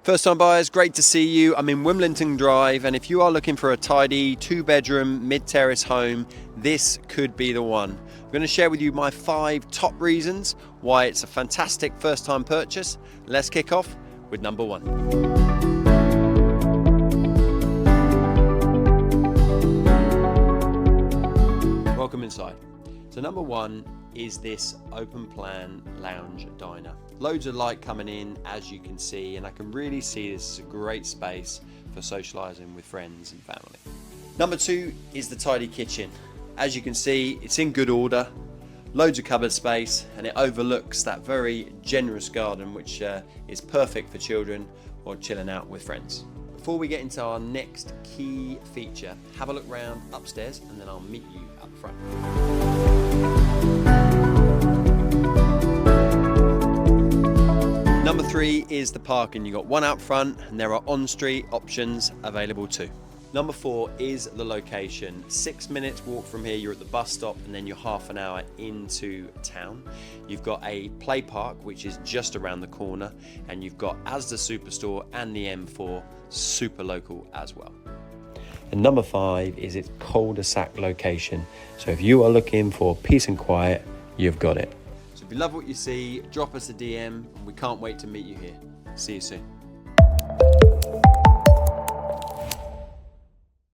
First time buyers, great to see you. I'm in Wimblington Drive, and if you are looking for a tidy 2-bedroom mid-terrace home, this could be the one. I'm going to share with you my 5 top reasons why it's a fantastic first time purchase. Let's kick off with number 1. Welcome inside. So number 1 is this open plan lounge diner. Loads of light coming in, as you can see, and I can really see this is a great space for socializing with friends and family. Number 2 is the tidy kitchen. As you can see, it's in good order, loads of cupboard space, and it overlooks that very generous garden, which is perfect for children or chilling out with friends. Before we get into our next key feature, have a look round upstairs and then I'll meet you up front. Number 3 is the parking. You've got one out front and there are on-street options available too. Number 4 is the location. 6 minutes walk from here, you're at the bus stop, and then you're half an hour into town. You've got a play park, which is just around the corner, and you've got Asda Superstore and the M4, super local as well. And number 5 is its Cul-De-Sac location. So if you are looking for peace and quiet, you've got it. So if you love what you see, drop us a DM, and we can't wait to meet you here. See you soon.